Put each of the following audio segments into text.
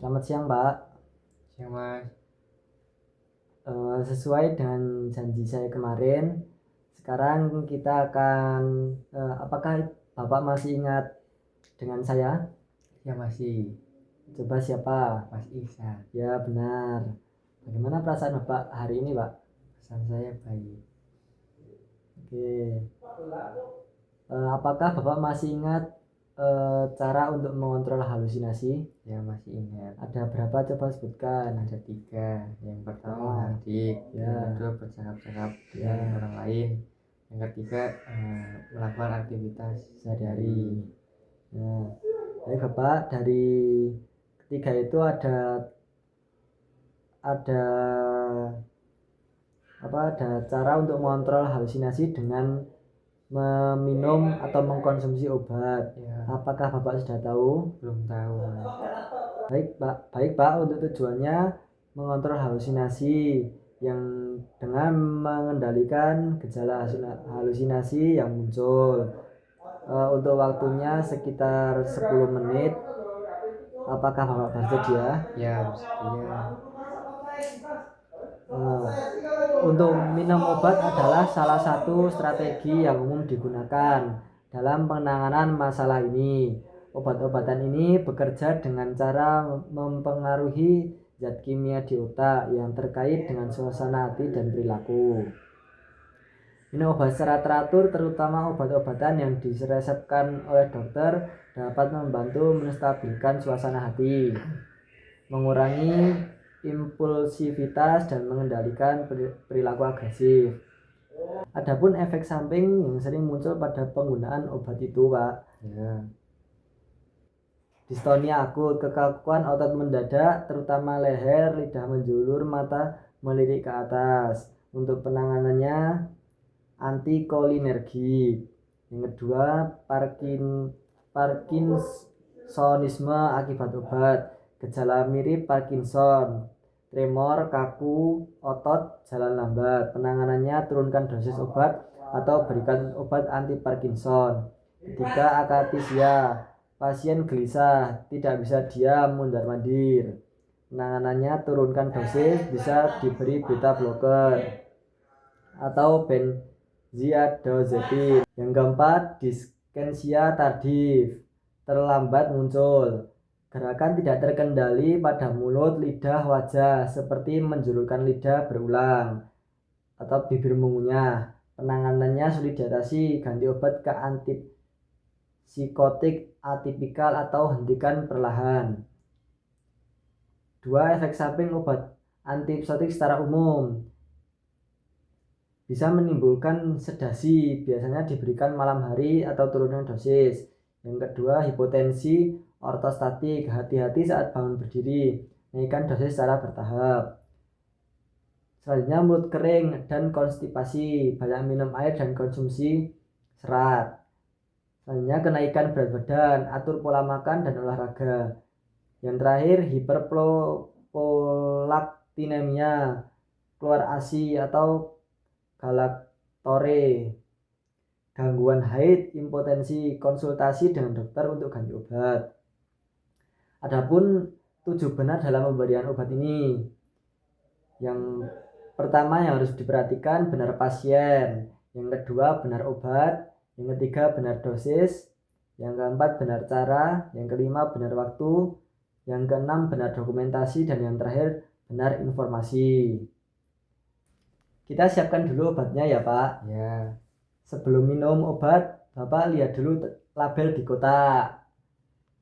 Selamat siang, Mbak. Siang Mas. Sesuai dengan janji saya kemarin, sekarang kita akan, apakah Bapak masih ingat dengan saya? Ya masih. Coba siapa? Mas Ihsan. Ya, benar. Bagaimana perasaan Bapak hari ini, Pak? Pesan saya baik. Oke. Apakah Bapak masih ingat cara untuk mengontrol halusinasi? Ya masih ingat. Ada berapa? Coba sebutkan. Ada 3. Yang pertama Ah, menghardik, ya, yang kedua bercakap-cakap dengan ya, orang lain, yang ketiga melakukan aktivitas sehari-hari. Nah, jadi Bapak dari ketiga itu ada ada cara untuk mengontrol halusinasi dengan meminum atau mengkonsumsi obat. Ya, Apakah Bapak sudah tahu? belum tahu Mas. Baik Pak, untuk tujuannya mengontrol halusinasi yang dengan mengendalikan gejala halusinasi yang muncul. Untuk waktunya sekitar 10 menit. Apakah Bapak bersedia? Ya bersedia. Untuk minum obat adalah salah satu strategi yang umum digunakan dalam penanganan masalah ini. Obat-obatan ini bekerja dengan cara mempengaruhi zat kimia di otak yang terkait dengan suasana hati dan perilaku. Minum obat secara teratur, terutama obat-obatan yang diresepkan oleh dokter, dapat membantu menstabilkan suasana hati, mengurangi impulsivitas, dan mengendalikan perilaku agresif. Adapun efek samping yang sering muncul pada penggunaan obat itu, Pak, Ya. distonia akut, kekakuan otot mendadak, terutama leher, lidah menjulur, mata melirik ke atas. Untuk penanganannya antikolinergik. Yang kedua, Parkinsonisme akibat obat. Gejala mirip Parkinson, tremor, kaku, otot, jalan lambat. Penanganannya turunkan dosis obat atau berikan obat anti Parkinson. Ketiga, akatisia. Pasien gelisah, tidak bisa diam, mundar-mandir. Penanganannya turunkan dosis, bisa diberi beta blocker atau benzodiazepin. Yang keempat, diskensia tardif, terlambat muncul. Gerakan tidak terkendali pada mulut, lidah, wajah, seperti menjulurkan lidah berulang atau bibir mengunyah. Penanganannya sulit diatasi, ganti obat ke antipsikotik atipikal atau hentikan perlahan. 2. Efek samping obat antipsikotik secara umum bisa menimbulkan sedasi, biasanya diberikan malam hari atau turunnya dosis. Yang kedua, hipotensi ortostatik, hati-hati saat bangun berdiri, naikkan dosis secara bertahap. Selanjutnya, mulut kering dan konstipasi, banyak minum air dan konsumsi serat. Selanjutnya, kenaikan berat badan, atur pola makan dan olahraga. Yang terakhir, hiperprolaktinemia, keluar ASI atau galaktore, gangguan haid, impotensi, konsultasi dengan dokter untuk ganti obat. Adapun tujuh benar dalam pemberian obat ini. Yang pertama yang harus diperhatikan benar pasien, yang kedua benar obat, yang ketiga benar dosis, yang keempat benar cara, yang kelima benar waktu, yang keenam benar dokumentasi, dan yang terakhir benar informasi. Kita siapkan dulu obatnya ya Pak. Ya. Sebelum minum obat, Bapak lihat dulu label di kotak.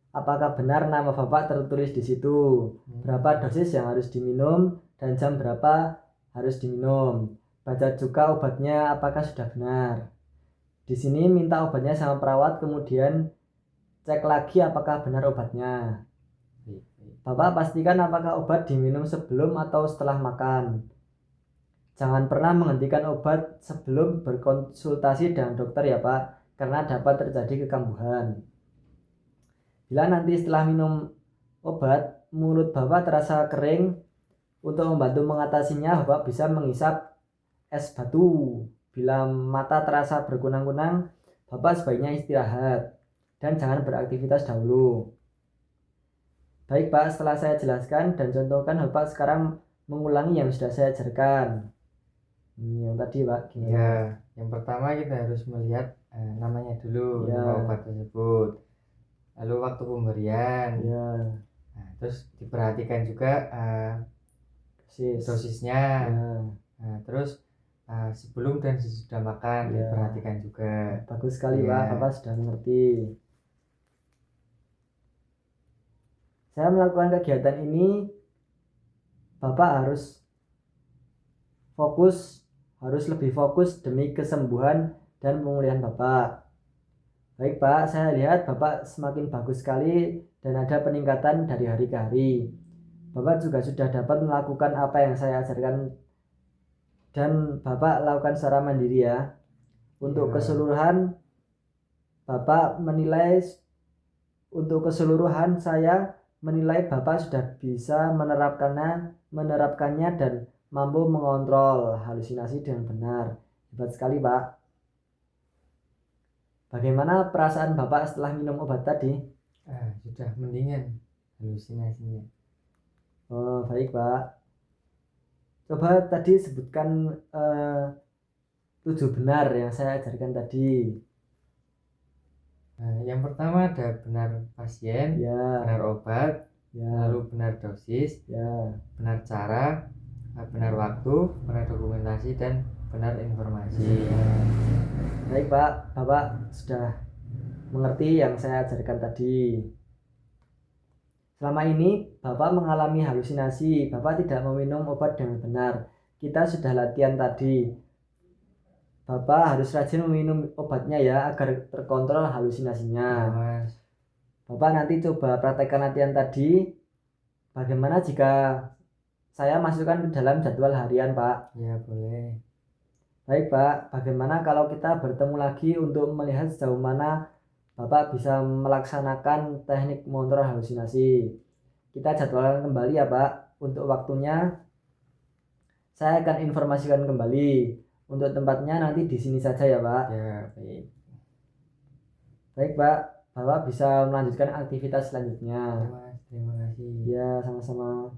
Apakah benar nama Bapak tertulis di situ? Berapa dosis yang harus diminum dan jam berapa harus diminum? Baca juga obatnya apakah sudah benar. Di sini minta obatnya sama perawat, kemudian cek lagi apakah benar obatnya. Bapak pastikan apakah obat diminum sebelum atau setelah makan. Jangan pernah menghentikan obat sebelum berkonsultasi dengan dokter ya Pak, karena dapat terjadi kekambuhan. Bila nanti setelah minum obat, mulut Bapak terasa kering, untuk membantu mengatasinya, Bapak bisa menghisap es batu. Bila mata terasa berkunang-kunang, Bapak sebaiknya istirahat dan jangan beraktivitas dahulu. Baik Pak, setelah saya jelaskan dan contohkan, Bapak sekarang mengulangi yang sudah saya ajarkan. Ini yang tadi Pak, gimana? Ya, yang pertama kita harus melihat namanya dulu, Ya. nama obat tersebut. Lalu waktu pemberian. Ya, Nah, terus diperhatikan juga dosis. dosisnya. Ya, Nah, terus sebelum dan sesudah makan Ya. diperhatikan juga. bagus sekali Ya. Pak, Bapak sudah mengerti. Saya melakukan kegiatan ini, Bapak harus lebih fokus demi kesembuhan dan pemulihan Bapak. Baik Pak, saya lihat Bapak semakin bagus sekali dan ada peningkatan dari hari ke hari. Bapak juga sudah dapat melakukan apa yang saya ajarkan dan Bapak lakukan secara mandiri ya. Untuk Ya. keseluruhan saya menilai Bapak sudah bisa menerapkannya dan mampu mengontrol halusinasi dengan benar. Hebat sekali Pak. Bagaimana perasaan Bapak setelah minum obat tadi? Sudah mendingan halusinasinya. Oh, baik Pak. Coba tadi sebutkan 7 benar yang saya ajarkan tadi. Yang pertama ada benar pasien, Ya, benar obat, ya, lalu benar dosis, ya. benar cara, benar waktu, benar dokumentasi, dan benar informasi. Baik Pak, Bapak sudah mengerti yang saya ajarkan tadi. Selama ini Bapak mengalami halusinasi, Bapak tidak meminum obat dengan benar. Kita sudah latihan tadi. Bapak harus rajin meminum obatnya ya agar terkontrol halusinasinya. Mas. Bapak nanti coba praktekkan latihan tadi. Bagaimana jika saya masukkan ke dalam jadwal harian Pak? Ya, boleh. Baik Pak, bagaimana kalau kita bertemu lagi untuk melihat sejauh mana Bapak bisa melaksanakan teknik mengontrol halusinasi. Kita jadwalkan kembali ya Pak. Untuk waktunya saya akan informasikan kembali. Untuk tempatnya nanti di sini saja ya Pak. Ya, baik. Baik Pak, Bapak bisa melanjutkan aktivitas selanjutnya. Mas, terima kasih. Ya, sama-sama.